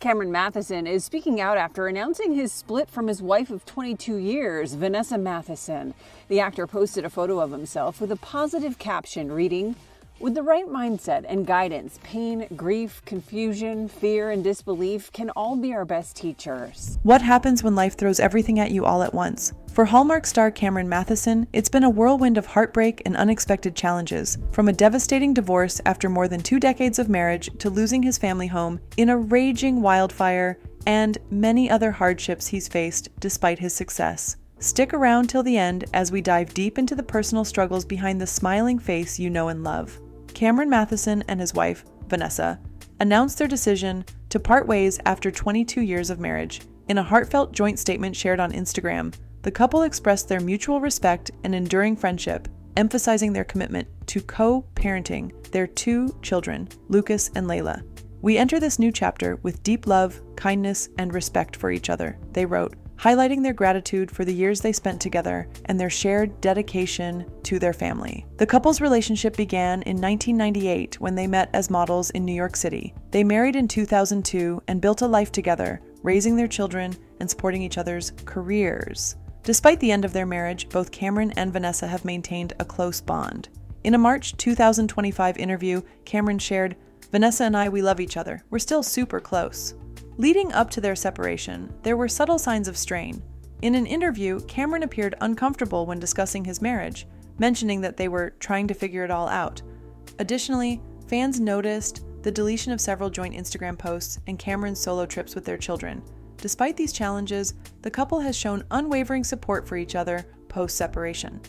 Cameron Mathison is speaking out after announcing his split from his wife of 22 years, Vanessa Mathison. The actor posted a photo of himself with a positive caption reading, "With the right mindset and guidance, pain, grief, confusion, fear, and disbelief can all be our best teachers." What happens when life throws everything at you all at once? For Hallmark star Cameron Mathison, it's been a whirlwind of heartbreak and unexpected challenges, from a devastating divorce after more than 2 decades of marriage to losing his family home in a raging wildfire, and many other hardships he's faced despite his success. Stick around till the end as we dive deep into the personal struggles behind the smiling face you know and love. Cameron Mathison and his wife, Vanessa, announced their decision to part ways after 22 years of marriage. In a heartfelt joint statement shared on Instagram, the couple expressed their mutual respect and enduring friendship, emphasizing their commitment to co-parenting their 2 children, Lucas and Layla. "We enter this new chapter with deep love, kindness, and respect for each other," they wrote, highlighting their gratitude for the years they spent together and their shared dedication to their family. The couple's relationship began in 1998 when they met as models in New York City. They married in 2002 and built a life together, raising their children and supporting each other's careers. Despite the end of their marriage, both Cameron and Vanessa have maintained a close bond. In a March 2025 interview, Cameron shared, "Vanessa and I, we love each other. We're still super close." Leading up to their separation, there were subtle signs of strain. In an interview, Cameron appeared uncomfortable when discussing his marriage, mentioning that they were trying to figure it all out. Additionally, fans noticed the deletion of several joint Instagram posts and Cameron's solo trips with their children. Despite these challenges, the couple has shown unwavering support for each other post-separation.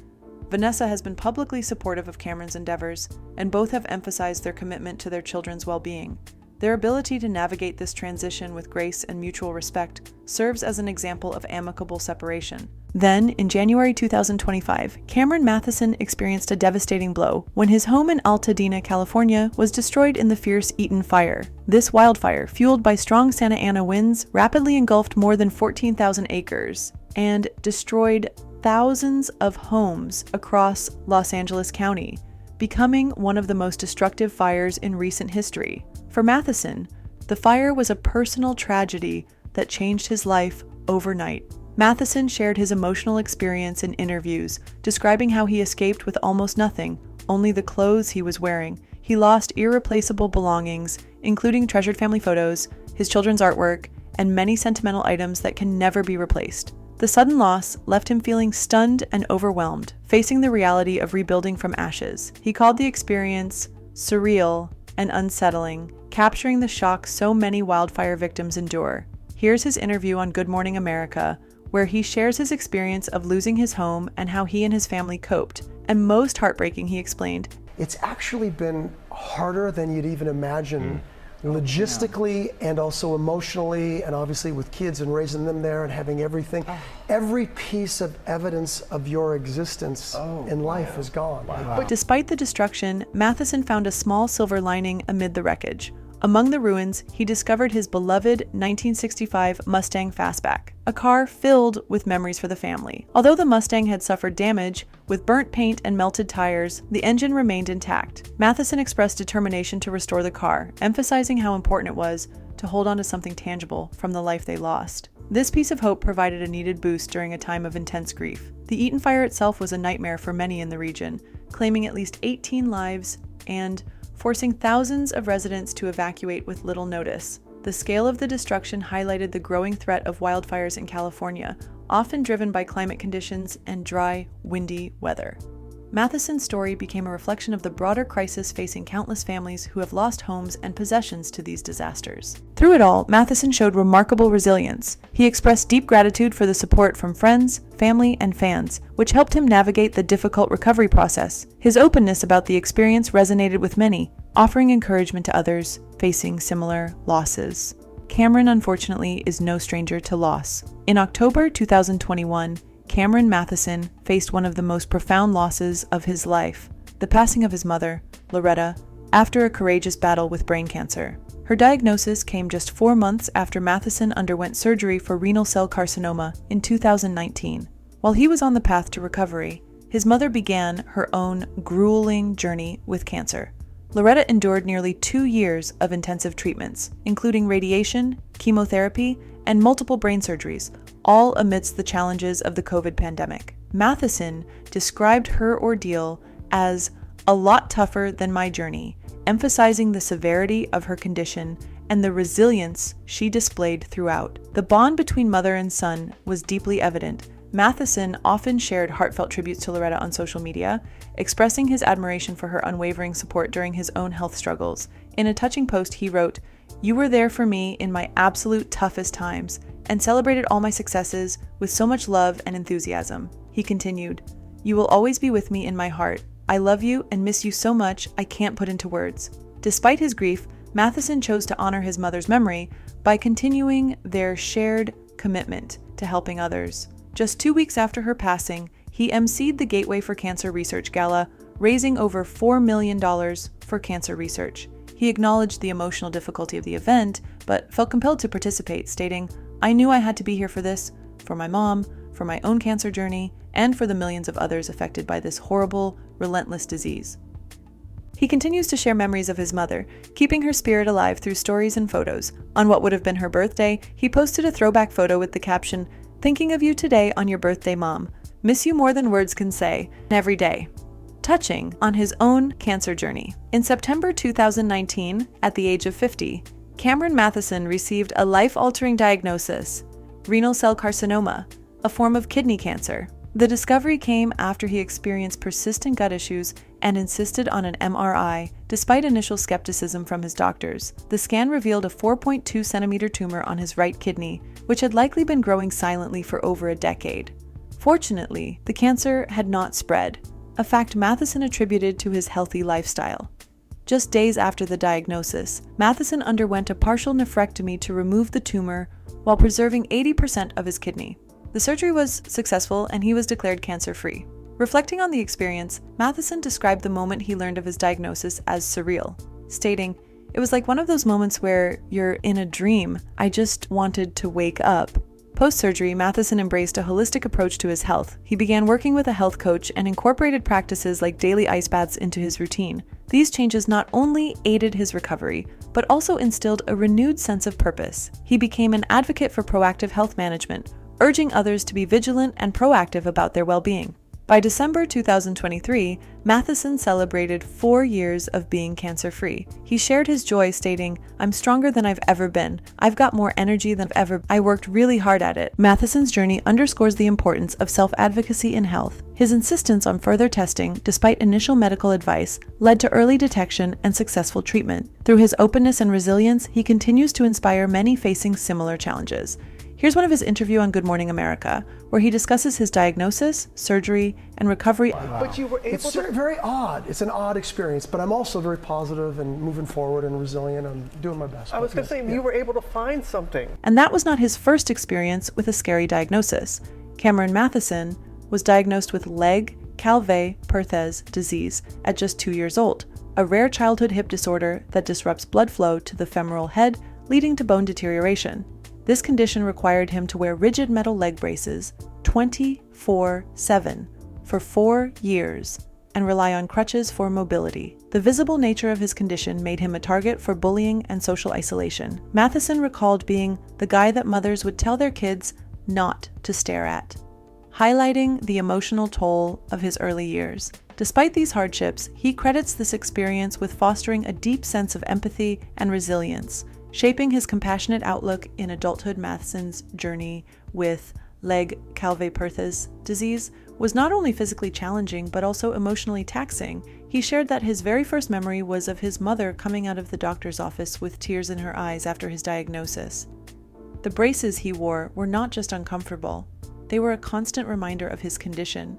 Vanessa has been publicly supportive of Cameron's endeavors, and both have emphasized their commitment to their children's well-being. Their ability to navigate this transition with grace and mutual respect serves as an example of amicable separation. Then, in January 2025, Cameron Mathison experienced a devastating blow when his home in Altadena, California, was destroyed in the fierce Eaton fire. This wildfire, fueled by strong Santa Ana winds, rapidly engulfed more than 14,000 acres and destroyed thousands of homes across Los Angeles County, becoming one of the most destructive fires in recent history. For Mathison, the fire was a personal tragedy that changed his life overnight. Mathison shared his emotional experience in interviews, describing how he escaped with almost nothing, only the clothes he was wearing. He lost irreplaceable belongings, including treasured family photos, his children's artwork, and many sentimental items that can never be replaced. The sudden loss left him feeling stunned and overwhelmed, facing the reality of rebuilding from ashes. He called the experience surreal and unsettling, capturing the shock so many wildfire victims endure. Here's his interview on Good Morning America, where he shares his experience of losing his home and how he and his family coped. And most heartbreaking, he explained, "It's actually been harder than you'd even imagine, logistically and also emotionally, and obviously with kids and raising them there and having everything. Every piece of evidence of your existence in life is gone." But despite the destruction, Mathison found a small silver lining amid the wreckage. Among the ruins, he discovered his beloved 1965 Mustang Fastback, a car filled with memories for the family. Although the Mustang had suffered damage, with burnt paint and melted tires, the engine remained intact. Mathison expressed determination to restore the car, emphasizing how important it was to hold on to something tangible from the life they lost. This piece of hope provided a needed boost during a time of intense grief. The Eaton fire itself was a nightmare for many in the region, claiming at least 18 lives and forcing thousands of residents to evacuate with little notice. The scale of the destruction highlighted the growing threat of wildfires in California, often driven by climate conditions and dry, windy weather. Mathison's story became a reflection of the broader crisis facing countless families who have lost homes and possessions to these disasters. Through it all, Mathison showed remarkable resilience. He expressed deep gratitude for the support from friends, family, and fans, which helped him navigate the difficult recovery process. His openness about the experience resonated with many, offering encouragement to others facing similar losses. Cameron, unfortunately, is no stranger to loss. In October 2021, Cameron Mathison faced one of the most profound losses of his life, the passing of his mother, Loretta, after a courageous battle with brain cancer. Her diagnosis came just 4 months after Mathison underwent surgery for renal cell carcinoma in 2019. While he was on the path to recovery, his mother began her own grueling journey with cancer. Loretta endured nearly 2 years of intensive treatments, including radiation, chemotherapy, and multiple brain surgeries, all amidst the challenges of the COVID pandemic. Mathison described her ordeal as a lot tougher than my journey, emphasizing the severity of her condition and the resilience she displayed throughout. The bond between mother and son was deeply evident. Mathison often shared heartfelt tributes to Loretta on social media, expressing his admiration for her unwavering support during his own health struggles. In a touching post, he wrote, "You were there for me in my absolute toughest times and celebrated all my successes with so much love and enthusiasm." He continued, "You will always be with me in my heart. I love you and miss you so much I can't put into words." Despite his grief, Mathison chose to honor his mother's memory by continuing their shared commitment to helping others. Just 2 weeks after her passing, he emceed the Gateway for Cancer Research Gala, raising over $4 million for cancer research. He acknowledged the emotional difficulty of the event, but felt compelled to participate, stating, "I knew I had to be here for this, for my mom, for my own cancer journey, and for the millions of others affected by this horrible, relentless disease." He continues to share memories of his mother, keeping her spirit alive through stories and photos. On what would have been her birthday, he posted a throwback photo with the caption, "Thinking of you today on your birthday, Mom. Miss you more than words can say, every day." Touching on his own cancer journey. In September 2019, at the age of 50, Cameron Mathison received a life-altering diagnosis, renal cell carcinoma, a form of kidney cancer. The discovery came after he experienced persistent gut issues and insisted on an MRI, despite initial skepticism from his doctors. The scan revealed a 4.2 centimeter tumor on his right kidney, which had likely been growing silently for over a decade. Fortunately, the cancer had not spread, a fact Mathison attributed to his healthy lifestyle. Just days after the diagnosis, Mathison underwent a partial nephrectomy to remove the tumor while preserving 80% of his kidney. The surgery was successful and he was declared cancer-free. Reflecting on the experience, Mathison described the moment he learned of his diagnosis as surreal, stating, "It was like one of those moments where you're in a dream. I just wanted to wake up." Post-surgery, Mathison embraced a holistic approach to his health. He began working with a health coach and incorporated practices like daily ice baths into his routine. These changes not only aided his recovery, but also instilled a renewed sense of purpose. He became an advocate for proactive health management, urging others to be vigilant and proactive about their well-being. By December 2023, Mathison celebrated 4 years of being cancer-free. He shared his joy, stating, "I'm stronger than I've ever been. I've got more energy than ever. I worked really hard at it." Mathison's journey underscores the importance of self-advocacy in health. His insistence on further testing, despite initial medical advice, led to early detection and successful treatment. Through his openness and resilience, he continues to inspire many facing similar challenges. Here's one of his interviews on Good Morning America, where he discusses his diagnosis, surgery, and recovery. But you were able it's very odd. It's an odd experience, but I'm also very positive and moving forward and resilient. I'm doing my best. I was going to say, you were able to find something. And that was not his first experience with a scary diagnosis. Cameron Mathison was diagnosed with leg calv disease at just 2 years old, a rare childhood hip disorder that disrupts blood flow to the femoral head, leading to bone deterioration. This condition required him to wear rigid metal leg braces 24/7 for 4 years and rely on crutches for mobility. The visible nature of his condition made him a target for bullying and social isolation. Mathison recalled being the guy that mothers would tell their kids not to stare at, highlighting the emotional toll of his early years. Despite these hardships, he credits this experience with fostering a deep sense of empathy and resilience, shaping his compassionate outlook in adulthood. Mathison's journey with leg calv disease was not only physically challenging, but also emotionally taxing. He shared that his very first memory was of his mother coming out of the doctor's office with tears in her eyes after his diagnosis. The braces he wore were not just uncomfortable, they were a constant reminder of his condition,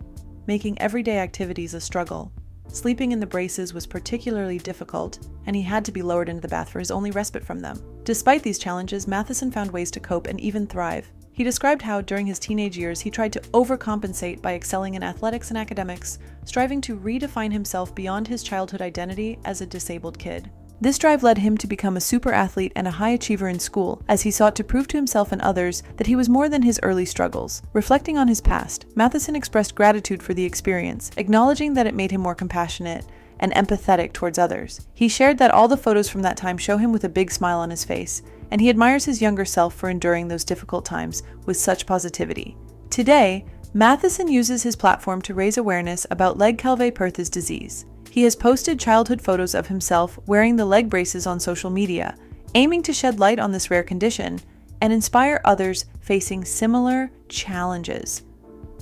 making everyday activities a struggle. Sleeping in the braces was particularly difficult, and he had to be lowered into the bath for his only respite from them. Despite these challenges, Mathison found ways to cope and even thrive. He described how, during his teenage years, he tried to overcompensate by excelling in athletics and academics, striving to redefine himself beyond his childhood identity as a disabled kid. This drive led him to become a super athlete and a high achiever in school, as he sought to prove to himself and others that he was more than his early struggles. Reflecting on his past, Mathison expressed gratitude for the experience, acknowledging that it made him more compassionate and empathetic towards others. He shared that all the photos from that time show him with a big smile on his face, and he admires his younger self for enduring those difficult times with such positivity. Today, Mathison uses his platform to raise awareness about Legg-Calvé-Perthes disease. He has posted childhood photos of himself wearing the leg braces on social media, aiming to shed light on this rare condition and inspire others facing similar challenges.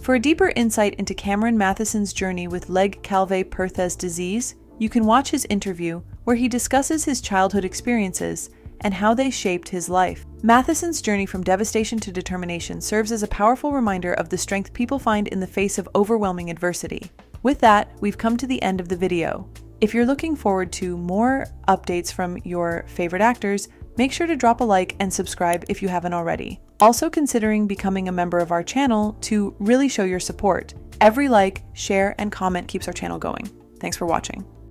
For a deeper insight into Cameron Mathison's journey with Legg-Calvé-Perthes disease, you can watch his interview where he discusses his childhood experiences and how they shaped his life. Mathison's journey from devastation to determination serves as a powerful reminder of the strength people find in the face of overwhelming adversity. With that, we've come to the end of the video. If you're looking forward to more updates from your favorite actors, make sure to drop a like and subscribe if you haven't already. Also considering becoming a member of our channel to really show your support. Every like, share, and comment keeps our channel going. Thanks for watching.